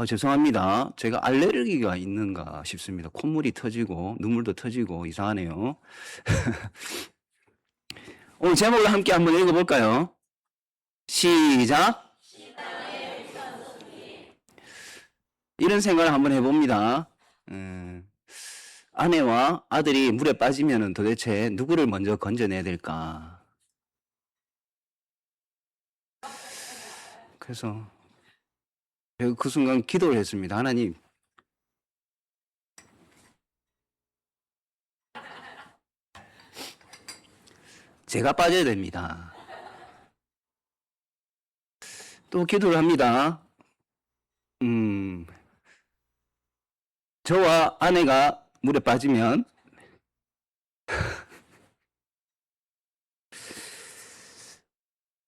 죄송합니다. 제가 알레르기가 있는가 싶습니다. 콧물이 터지고 눈물도 터지고 이상하네요. 오늘 제목을 함께 한번 읽어볼까요? 시작! 이런 생각을 한번 해봅니다. 아내와 아들이 물에 빠지면 도대체 누구를 먼저 건져내야 될까? 그래서 제가 그 순간 기도를 했습니다. 하나님, 제가 빠져야 됩니다. 또 기도를 합니다. 저와 아내가 물에 빠지면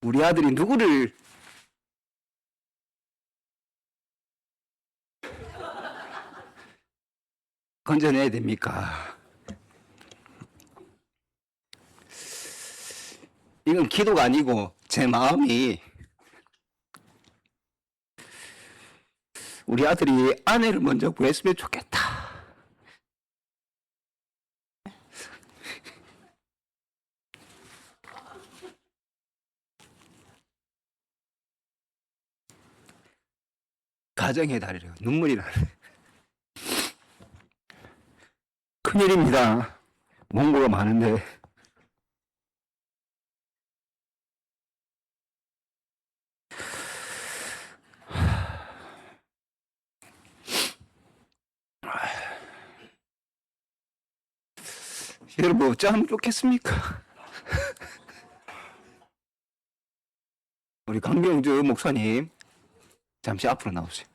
우리 아들이 누구를 건져내야 됩니까? 이건 기도가 아니고 제 마음이 우리 아들이 아내를 먼저 구했으면 좋겠다. 가정의 달이래요. 눈물이 나네. 큰일입니다. mon고가 많은데. 여러분 어쩌면 좋겠습니까? 우리 강병주 목사님 잠시 앞으로 나오세요.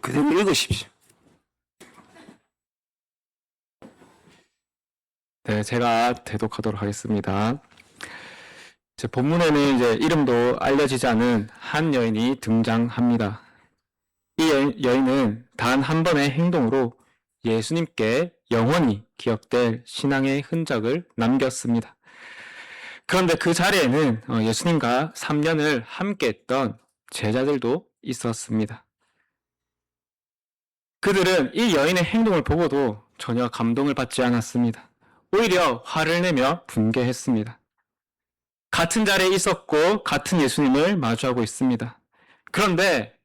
그대로 읽으십시오. 네, 제가 대독하도록 하겠습니다. 본문에는 이제 이름도 알려지지 않은 한 여인이 등장합니다. 이 여인은 단 한 번의 행동으로 예수님께 영원히 기억될 신앙의 흔적을 남겼습니다. 그런데 그 자리에는 예수님과 3년을 함께했던 제자들도 있었습니다. 그들은 이 여인의 행동을 보고도 전혀 감동을 받지 않았습니다. 오히려 화를 내며 분개했습니다. 같은 자리에 있었고 같은 예수님을 마주하고 있습니다. 그런데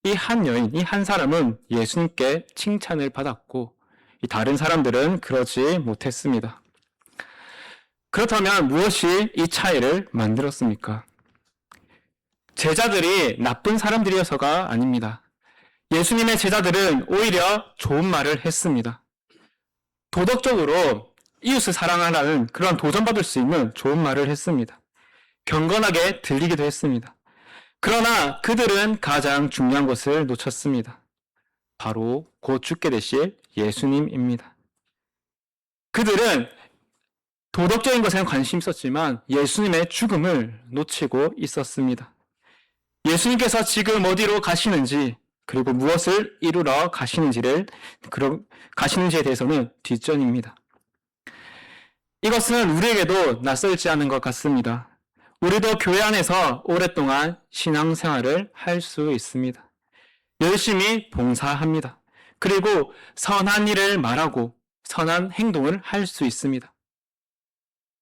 이 한 여인, 이 한 사람은 예수님께 칭찬을 받았고 이 다른 사람들은 그러지 못했습니다. 그렇다면 무엇이 이 차이를 만들었습니까? 제자들이 나쁜 사람들이어서가 아닙니다. 예수님의 제자들은 오히려 좋은 말을 했습니다. 도덕적으로 이웃을 사랑하라는 그런 도전받을 수 있는 좋은 말을 했습니다. 경건하게 들리기도 했습니다. 그러나 그들은 가장 중요한 것을 놓쳤습니다. 바로 곧 죽게 되실 예수님입니다. 그들은 도덕적인 것에는 관심이 있었지만 예수님의 죽음을 놓치고 있었습니다. 예수님께서 지금 어디로 가시는지 그리고 무엇을 이루러 가시는지에 대해서는 뒷전입니다. 이것은 우리에게도 낯설지 않은 것 같습니다. 우리도 교회 안에서 오랫동안 신앙생활을 할 수 있습니다. 열심히 봉사합니다. 그리고 선한 일을 말하고 선한 행동을 할 수 있습니다.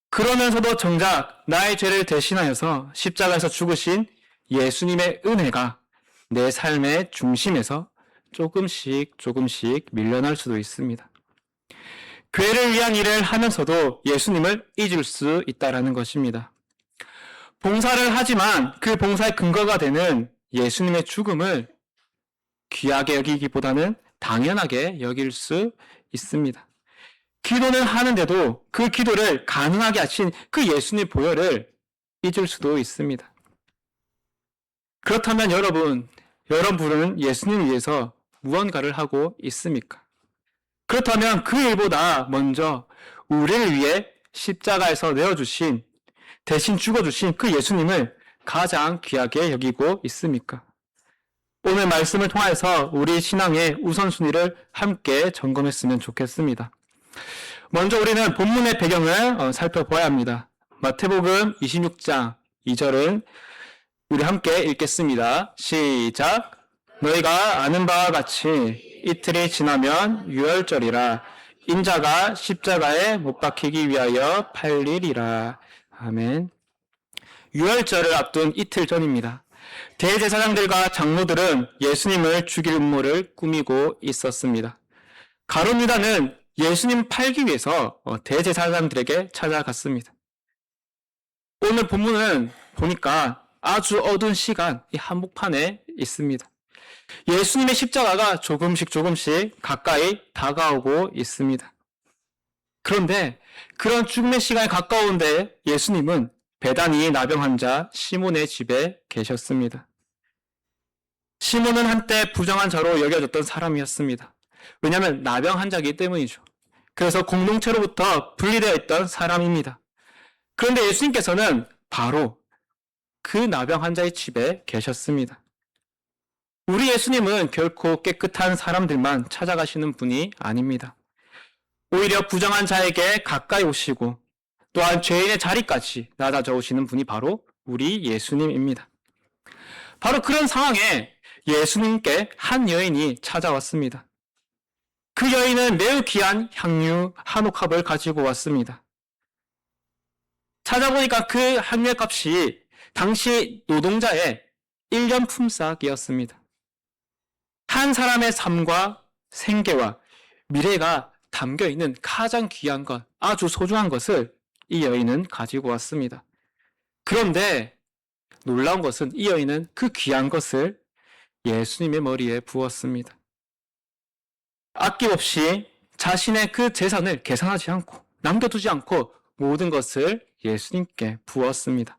그러면서도 정작 나의 죄를 대신하여서 십자가에서 죽으신 예수님의 은혜가 내 삶의 중심에서 조금씩 밀려날 수도 있습니다. 교회를 위한 일을 하면서도 예수님을 잊을 수 있다는 것입니다. 봉사를 하지만 그 봉사의 근거가 되는 예수님의 죽음을 귀하게 여기기보다는 당연하게 여길 수 있습니다. 기도는 하는데도 그 기도를 가능하게 하신 그 예수님 보혈을 잊을 수도 있습니다. 그렇다면 여러분은 예수님을 위해서 무언가를 하고 있습니까? 그렇다면 그 일보다 먼저 우리를 위해 십자가에서 내어주신, 대신 죽어주신 그 예수님을 가장 귀하게 여기고 있습니까? 오늘 말씀을 통해서 우리 신앙의 우선순위를 함께 점검했으면 좋겠습니다. 먼저 우리는 본문의 배경을 살펴봐야 합니다. 마태복음 26장 2절은 우리 함께 읽겠습니다. 시작. 너희가 아는 바와 같이 이틀이 지나면 유월절이라 인자가 십자가에 못 박히기 위하여 팔리리라. 아멘. 유월절을 앞둔 이틀 전입니다. 대제사장들과 장로들은 예수님을 죽일 음모를 꾸미고 있었습니다. 가룟 유다는 예수님 팔기 위해서 대제사장들에게 찾아갔습니다. 오늘 본문은 보니까 아주 어두운 시간 이 한복판에 있습니다. 예수님의 십자가가 조금씩 가까이 다가오고 있습니다. 그런데 그런 죽음의 시간이 가까운데 예수님은 베다니 나병 환자 시몬의 집에 계셨습니다. 시몬은 한때 부정한 자로 여겨졌던 사람이었습니다. 왜냐하면 나병 환자이기 때문이죠. 그래서 공동체로부터 분리되어 있던 사람입니다. 그런데 예수님께서는 바로 그 나병 환자의 집에 계셨습니다. 우리 예수님은 결코 깨끗한 사람들만 찾아가시는 분이 아닙니다. 오히려 부정한 자에게 가까이 오시고 또한 죄인의 자리까지 낮아져 오시는 분이 바로 우리 예수님입니다. 바로 그런 상황에 예수님께 한 여인이 찾아왔습니다. 그 여인은 매우 귀한 향유 한 옥합을 가지고 왔습니다. 찾아보니까 그 향유의 값이 당시 노동자의 1년 품삯이었습니다. 한 사람의 삶과 생계와 미래가 담겨있는 가장 귀한 것, 아주 소중한 것을 이 여인은 가지고 왔습니다. 그런데 놀라운 것은 이 여인은 그 귀한 것을 예수님의 머리에 부었습니다. 아낌없이 자신의 그 재산을 계산하지 않고 남겨두지 않고 모든 것을 예수님께 부었습니다.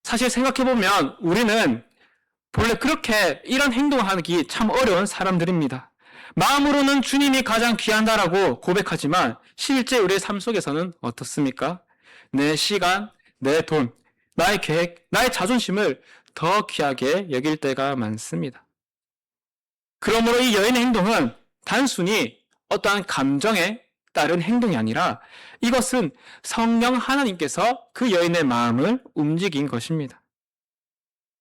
사실 생각해보면 우리는 본래 그렇게 이런 행동을 하기 참 어려운 사람들입니다. 마음으로는 주님이 가장 귀한다라고 고백하지만 실제 우리의 삶 속에서는 어떻습니까? 내 시간, 내 돈, 나의 계획, 나의 자존심을 더 귀하게 여길 때가 많습니다. 그러므로 이 여인의 행동은 단순히 어떠한 감정에 따른 행동이 아니라 이것은 성령 하나님께서 그 여인의 마음을 움직인 것입니다.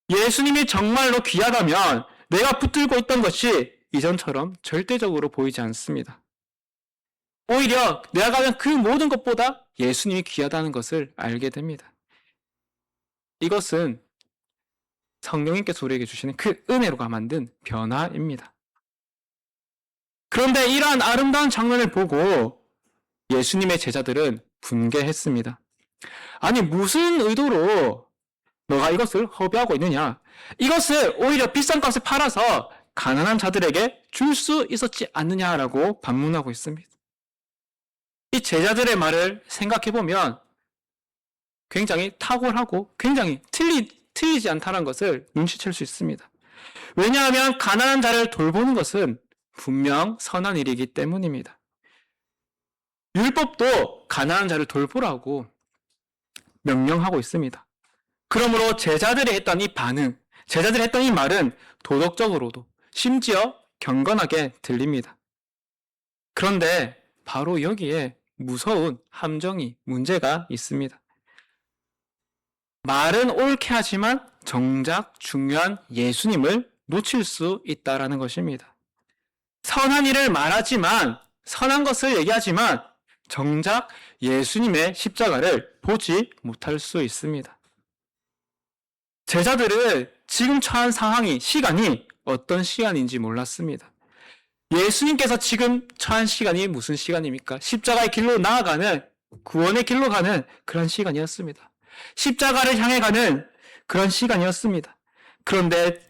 예수님이 정말로 귀하다면 내가 붙들고 있던 것이 이전처럼 절대적으로 보이지 않습니다. 오히려 내가 가진 그 모든 것보다 예수님이 귀하다는 것을 알게 됩니다. 이것은 성령님께서 우리에게 주시는 그 은혜로가 만든 변화입니다. 그런데 이러한 아름다운 장면을 보고 예수님의 제자들은 분개했습니다. 아니 무슨 의도로 너가 이것을 허비하고 있느냐? 이것을 오히려 비싼 값에 팔아서 가난한 자들에게 줄 수 있었지 않느냐라고 반문하고 있습니다. 이 제자들의 말을 생각해보면 굉장히 탁월하고 굉장히 틀리지 않다는 것을 눈치챌 수 있습니다. 왜냐하면 가난한 자를 돌보는 것은 분명 선한 일이기 때문입니다. 율법도 가난한 자를 돌보라고 명령하고 있습니다. 그러므로 제자들이 했던 이 반응, 제자들이 했던 이 말은 도덕적으로도 심지어 경건하게 들립니다. 그런데 바로 여기에 무서운 함정이 문제가 있습니다. 말은 옳게 하지만 정작 중요한 예수님을 놓칠 수 있다라는 것입니다. 선한 일을 말하지만 선한 것을 얘기하지만 정작 예수님의 십자가를 보지 못할 수 있습니다. 제자들은 지금 처한 상황이 시간이 어떤 시간인지 몰랐습니다. 예수님께서 지금 처한 시간이 무슨 시간입니까? 십자가의 길로 나아가는 구원의 길로 가는 그런 시간이었습니다. 십자가를 향해 가는 그런 시간이었습니다. 그런데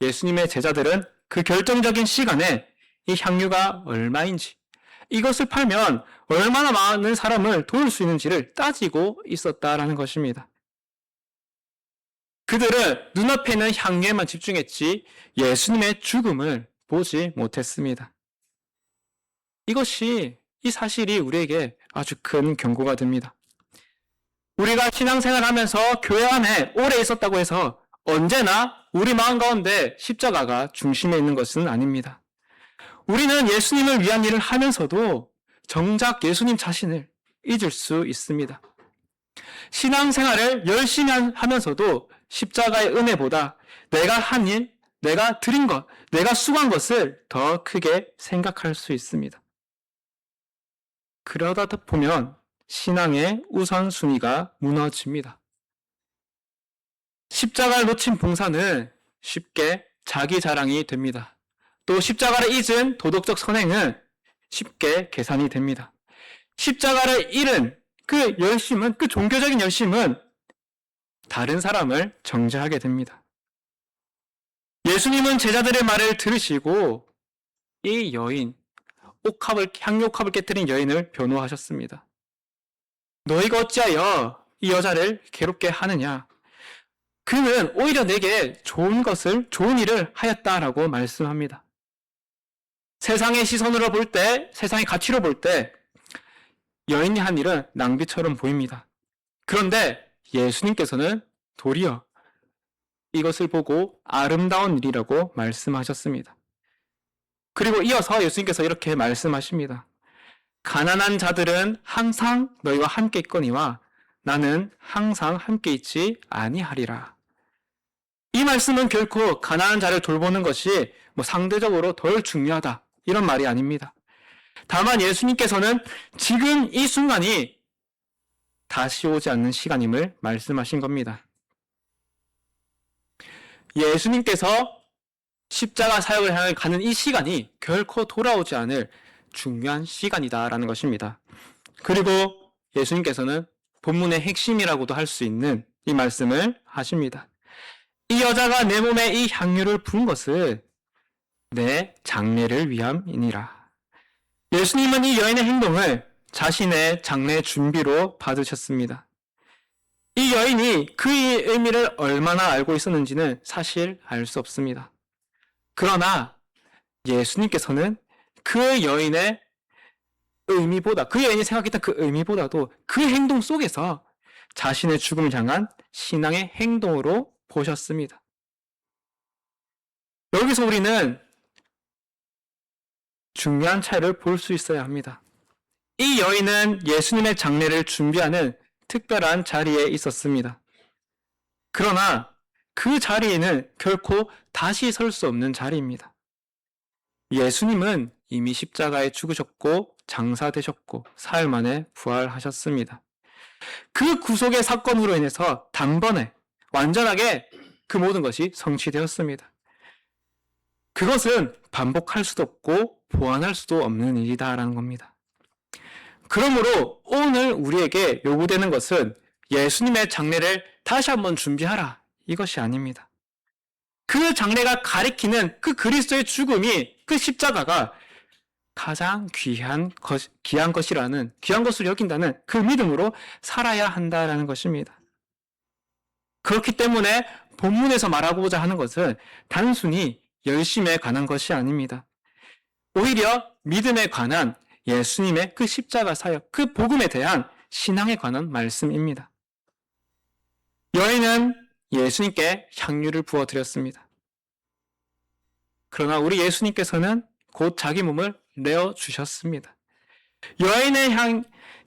예수님의 제자들은 그 결정적인 시간에 이 향유가 얼마인지 이것을 팔면 얼마나 많은 사람을 도울 수 있는지를 따지고 있었다라는 것입니다. 그들은 눈앞에 있는 향유에만 집중했지 예수님의 죽음을 보지 못했습니다. 이 사실이 우리에게 아주 큰 경고가 됩니다. 우리가 신앙생활하면서 교회 안에 오래 있었다고 해서 언제나 우리 마음 가운데 십자가가 중심에 있는 것은 아닙니다. 우리는 예수님을 위한 일을 하면서도 정작 예수님 자신을 잊을 수 있습니다. 신앙생활을 열심히 하면서도 십자가의 은혜보다 내가 한 일, 내가 드린 것, 내가 수고한 것을 더 크게 생각할 수 있습니다. 그러다 보면 신앙의 우선순위가 무너집니다. 십자가를 놓친 봉사는 쉽게 자기 자랑이 됩니다. 또 십자가를 잊은 도덕적 선행은 쉽게 계산이 됩니다. 십자가를 잃은 그 열심은, 그 종교적인 열심은 다른 사람을 정죄하게 됩니다. 예수님은 제자들의 말을 들으시고 이 여인, 향유옥합을 깨뜨린 여인을 변호하셨습니다. 너희가 어찌하여 이 여자를 괴롭게 하느냐? 그는 오히려 내게 좋은 일을 하였다라고 말씀합니다. 세상의 시선으로 볼 때, 세상의 가치로 볼 때 여인이 한 일은 낭비처럼 보입니다. 그런데 예수님께서는 도리어 이것을 보고 아름다운 일이라고 말씀하셨습니다. 그리고 이어서 예수님께서 이렇게 말씀하십니다. 가난한 자들은 항상 너희와 함께 있거니와 나는 항상 함께 있지 아니하리라. 이 말씀은 결코 가난한 자를 돌보는 것이 상대적으로 덜 중요하다, 이런 말이 아닙니다. 다만 예수님께서는 지금 이 순간이 다시 오지 않는 시간임을 말씀하신 겁니다. 예수님께서 십자가 사역을 향해 가는 이 시간이 결코 돌아오지 않을 중요한 시간이다라는 것입니다. 그리고 예수님께서는 본문의 핵심이라고도 할 수 있는 이 말씀을 하십니다. 이 여자가 내 몸에 이 향유를 부은 것은 내 장례를 위함이니라. 예수님은 이 여인의 행동을 자신의 장례 준비로 받으셨습니다. 이 여인이 그 의미를 얼마나 알고 있었는지는 사실 알 수 없습니다. 그러나 예수님께서는 그 여인의 의미보다, 그 여인이 생각했던 그 의미보다도 그 행동 속에서 자신의 죽음을 향한 신앙의 행동으로 보셨습니다. 여기서 우리는 중요한 차이를 볼 수 있어야 합니다. 이 여인은 예수님의 장례를 준비하는 특별한 자리에 있었습니다. 그러나 그 자리에는 결코 다시 설 수 없는 자리입니다. 예수님은 이미 십자가에 죽으셨고 장사되셨고 사흘 만에 부활하셨습니다. 그 구속의 사건으로 인해서 단번에 완전하게 그 모든 것이 성취되었습니다. 그것은 반복할 수도 없고 보완할 수도 없는 일이다라는 겁니다. 그러므로 오늘 우리에게 요구되는 것은 예수님의 장례를 다시 한번 준비하라, 이것이 아닙니다. 그 장례가 가리키는 그 그리스도의 죽음이, 그 십자가가 가장 귀한 것을 여긴다는 그 믿음으로 살아야 한다라는 것입니다. 그렇기 때문에 본문에서 말하고자 하는 것은 단순히 열심에 관한 것이 아닙니다. 오히려 믿음에 관한 예수님의 그 십자가 사역, 그 복음에 대한 신앙에 관한 말씀입니다. 여인은 예수님께 향유를 부어드렸습니다. 그러나 우리 예수님께서는 곧 자기 몸을 내어주셨습니다. 여인의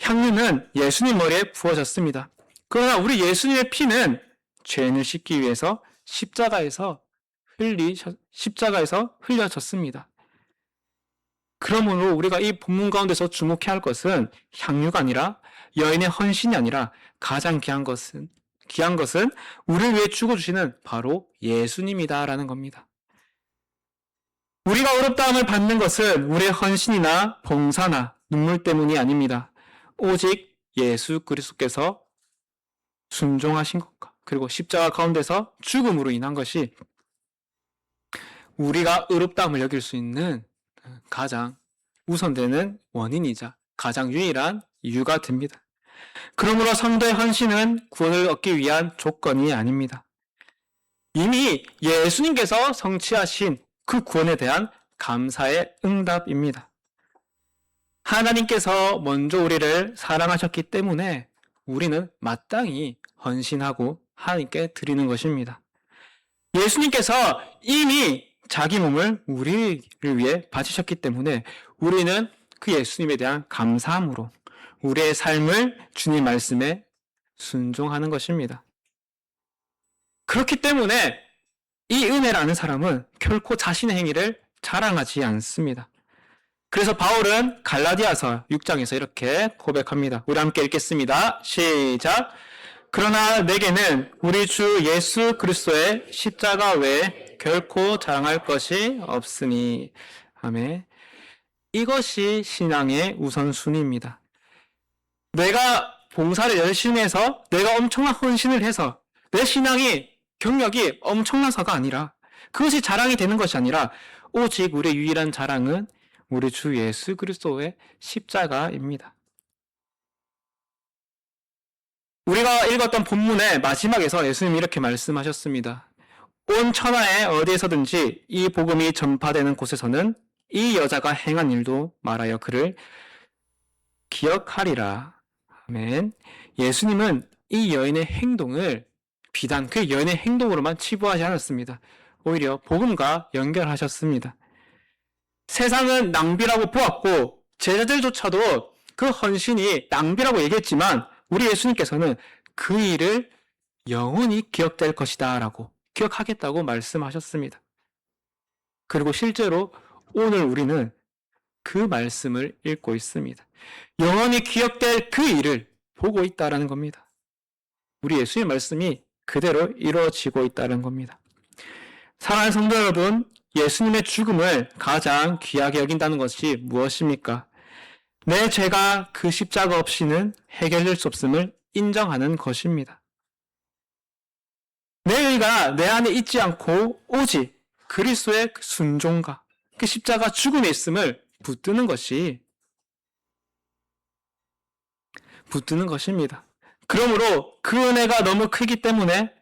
향유는 예수님 머리에 부어졌습니다. 그러나 우리 예수님의 피는 죄인을 씻기 위해서 십자가에서 흘려졌습니다. 그러므로 우리가 이 본문 가운데서 주목해야 할 것은 향유가 아니라, 여인의 헌신이 아니라 가장 귀한 것은 우리를 위해 죽어주시는 바로 예수님이다라는 겁니다. 우리가 어렵다함을 받는 것은 우리의 헌신이나 봉사나 눈물 때문이 아닙니다. 오직 예수 그리스도께서 순종하신 것과 그리고 십자가 가운데서 죽음으로 인한 것이 우리가 의롭다함을 여길 수 있는 가장 우선되는 원인이자 가장 유일한 이유가 됩니다. 그러므로 성도의 헌신은 구원을 얻기 위한 조건이 아닙니다. 이미 예수님께서 성취하신 그 구원에 대한 감사의 응답입니다. 하나님께서 먼저 우리를 사랑하셨기 때문에 우리는 마땅히 헌신하고 하나님께 드리는 것입니다. 예수님께서 이미 자기 몸을 우리를 위해 바치셨기 때문에 우리는 그 예수님에 대한 감사함으로 우리의 삶을 주님 말씀에 순종하는 것입니다. 그렇기 때문에 이 은혜라는 사람은 결코 자신의 행위를 자랑하지 않습니다. 그래서 바울은 갈라디아서 6장에서 이렇게 고백합니다. 우리 함께 읽겠습니다. 시작. 그러나 내게는 우리 주 예수 그리스도의 십자가 외에 결코 자랑할 것이 없으니. 아멘. 이것이 신앙의 우선순위입니다. 내가 봉사를 열심히 해서 내가 엄청난 헌신을 해서 내 신앙이 경력이 엄청나서가 아니라 그것이 자랑이 되는 것이 아니라 오직 우리의 유일한 자랑은 우리 주 예수 그리스도의 십자가입니다. 우리가 읽었던 본문의 마지막에서 예수님이 이렇게 말씀하셨습니다. 온 천하에 어디에서든지 이 복음이 전파되는 곳에서는 이 여자가 행한 일도 말하여 그를 기억하리라. 아멘. 예수님은 이 여인의 행동을 비단 그 여인의 행동으로만 치부하지 않았습니다. 오히려 복음과 연결하셨습니다. 세상은 낭비라고 보았고 제자들조차도 그 헌신이 낭비라고 얘기했지만 우리 예수님께서는 그 일을 영원히 기억될 것이다 라고 기억하겠다고 말씀하셨습니다. 그리고 실제로 오늘 우리는 그 말씀을 읽고 있습니다. 영원히 기억될 그 일을 보고 있다라는 겁니다. 우리 예수의 말씀이 그대로 이루어지고 있다는 겁니다. 사랑하는 성도 여러분, 예수님의 죽음을 가장 귀하게 여긴다는 것이 무엇입니까? 내 죄가 그 십자가 없이는 해결될 수 없음을 인정하는 것입니다. 내 의가 내 안에 있지 않고 오직 그리스도의 순종과 그 십자가 죽음에 있음을 붙드는 것입니다. 그러므로 그 은혜가 너무 크기 때문에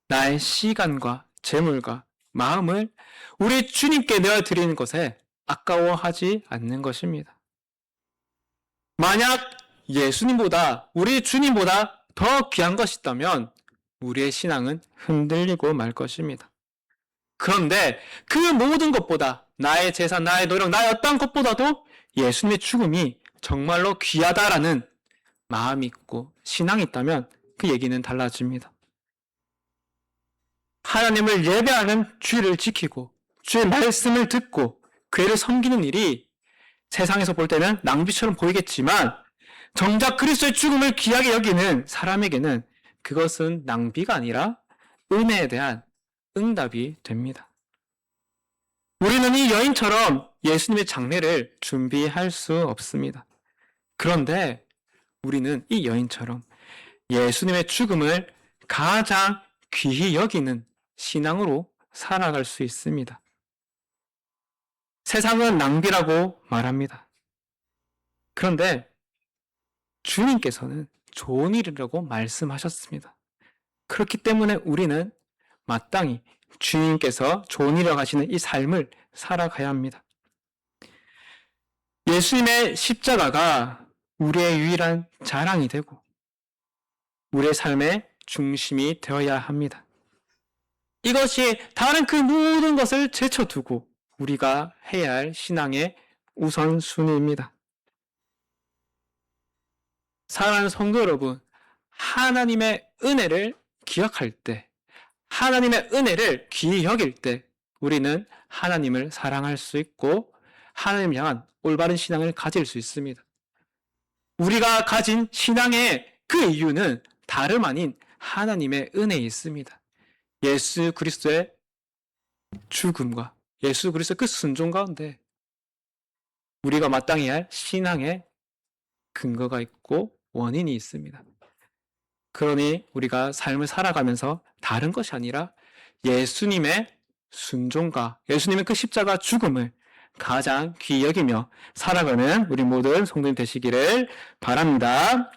나의 시간과 재물과 마음을 우리 주님께 내어드리는 것에 아까워하지 않는 것입니다. 만약 예수님보다 우리 주님보다 더 귀한 것이 있다면 우리의 신앙은 흔들리고 말 것입니다. 그런데 그 모든 것보다 나의 재산, 나의 노력, 나의 어떤 것보다도 예수님의 죽음이 정말로 귀하다라는 마음이 있고 신앙이 있다면 그 얘기는 달라집니다. 하나님을 예배하는 주의를 지키고 주의 말씀을 듣고 그를 섬기는 일이 세상에서 볼 때는 낭비처럼 보이겠지만 정작 그리스도의 죽음을 귀하게 여기는 사람에게는 그것은 낭비가 아니라 은혜에 대한 응답이 됩니다. 우리는 이 여인처럼 예수님의 장례를 준비할 수 없습니다. 그런데 우리는 이 여인처럼 예수님의 죽음을 가장 귀히 여기는 신앙으로 살아갈 수 있습니다. 세상은 낭비라고 말합니다. 그런데 주님께서는 좋은 일이라고 말씀하셨습니다. 그렇기 때문에 우리는 마땅히 주님께서 좋은 일이라고 하시는 이 삶을 살아가야 합니다. 예수님의 십자가가 우리의 유일한 자랑이 되고 우리의 삶의 중심이 되어야 합니다. 이것이 다른 그 모든 것을 제쳐두고 우리가 해야 할 신앙의 우선순위입니다. 사랑하는 성도 여러분, 하나님의 은혜를 기억할 때, 하나님의 은혜를 귀히 여길 때 우리는 하나님을 사랑할 수 있고 하나님을 향한 올바른 신앙을 가질 수 있습니다. 우리가 가진 신앙의 그 이유는 다름 아닌 하나님의 은혜에 있습니다. 예수 그리스도의 죽음과 예수 그리스도의 그 순종 가운데 우리가 마땅히 할 신앙의 근거가 있고 원인이 있습니다. 그러니 우리가 삶을 살아가면서 다른 것이 아니라 예수님의 순종과 예수님의 그 십자가 죽음을 가장 귀히 여기며 살아가는 우리 모든 성도님 되시기를 바랍니다.